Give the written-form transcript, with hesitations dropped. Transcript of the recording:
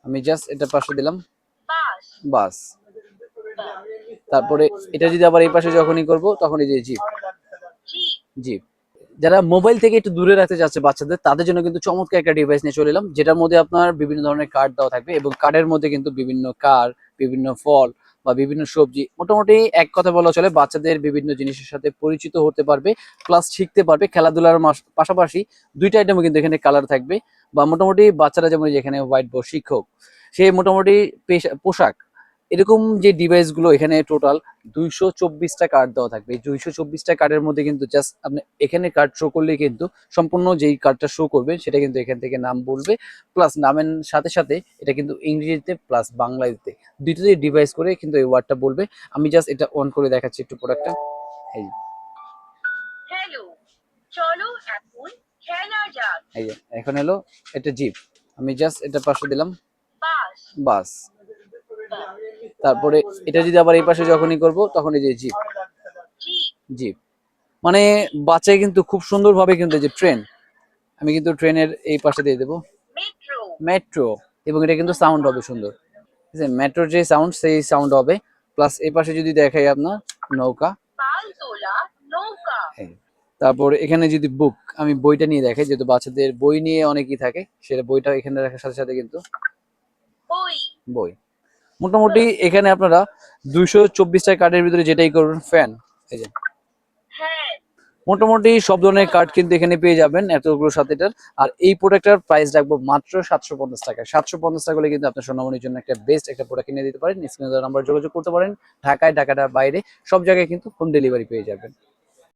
আমি জাস্ট এটা পাশে দিলাম, বাস। তারপরে এটা যদি আবার এই পাশে যখনই করব তখন এই যে জিপ, জিপ। যারা মোবাইল থেকে একটু দূরে রাখতে চাচ্ছে বাচ্চাদের, তাদের জন্য কিন্তু চমৎকার একটা ডিভাইস নিয়ে চলে এলাম, যেটার মধ্যে আপনার বিভিন্ন ধরনের কার্ড দেওয়া থাকবে এবং কার্ডের মধ্যে কিন্তু বিভিন্ন কার, বিভিন্ন ফল বা বিভিন্ন সবজি, মোটামুটি এক কথা বলা চলে বাচ্চাদের বিভিন্ন জিনিসের সাথে পরিচিত হতে পারবে, প্লাস শিখতে পারবে। খেলাধুলার পাশাপাশি দুইটা আইটেমও কিন্তু এখানে কালার থাকবে, বা মোটামুটি বাচ্চারা যেমন যেখানে হোয়াইট বোর্ড শিক্ষক, সে মোটামুটি পোশাক, এরকম যে ডিভাইস গুলো এখানে টোটাল 224টা কার্ড দেওয়া থাকবে। এই 224টা কার্ডের মধ্যে কিন্তু জাস্ট আপনি এখানে কার্ড শো করলে কিন্তু সম্পূর্ণ যেই কার্ডটা শো করবে সেটা কিন্তু এখান থেকে নাম বলবে, প্লাস নামের সাথে সাথে এটা কিন্তু ইংরেজিতে প্লাস বাংলাতে দুইটাতে ডিভাইস করে কিন্তু এই ওয়ার্ডটা বলবে। আমি জাস্ট এটা অন করে দেখাচ্ছি একটু প্রোডাক্টটা। এই হ্যালো, চলো এখন খেলা যাক। এই যে এখন এলো এটা জিপ, আমি জাস্ট এটা পাশে দিলাম, বাস, বাস। তারপরে এটা যদি আবার এই পাশে যখনই করব তখন এই যে জিপ, জিপ, জিপ। মানে বাচ্চায় কিন্তু খুব সুন্দরভাবে কিন্তু এই যে ট্রেন, আমি কিন্তু ট্রেনের এই পাশে দিয়ে দেবো মেট্রো, মেট্রো, এবং এটা কিন্তু সাউন্ড হবে সুন্দর, ঠিক আছে? মেট্রোর যে সাউন্ড সেই সাউন্ড হবে। প্লাস এই পাশে যদি দেখাই আপনার নৌকা, পালতোলা নৌকা, এই। তারপর এখানে যদি বুক, আমি বইটা নিয়ে দেখাই, যেহেতু বাচ্চাদের বই নিয়ে অনেকই থাকে, সেটা বইটা এখানে রাখার সাথে সাথে কিন্তু বই, বই। মোটামুটি এখানে আপনারা 224টা কার্ডের ভিতরে যেটাই করবেন, ফ্যান, এই যে হ্যাঁ, মোটামুটি সব ধরনের কার্ড কিন্তু এখানে পেয়ে যাবেন এতগুলো সাথেটার। আর এই প্রোডাক্টটার প্রাইস রাখবো মাত্র 750 টাকা। 750 টাকা হলে কিন্তু আপনার সোনামণির জন্য একটা বেস্ট একটা প্রোডাক্ট কিনে দিতে পারেন। স্ক্রিনে দেওয়া নাম্বার যোগাযোগ করতে পারেন। ঢাকায়, ঢাকার বাইরে সব জায়গায় কিন্তু হোম ডেলিভারি পেয়ে যাবেন।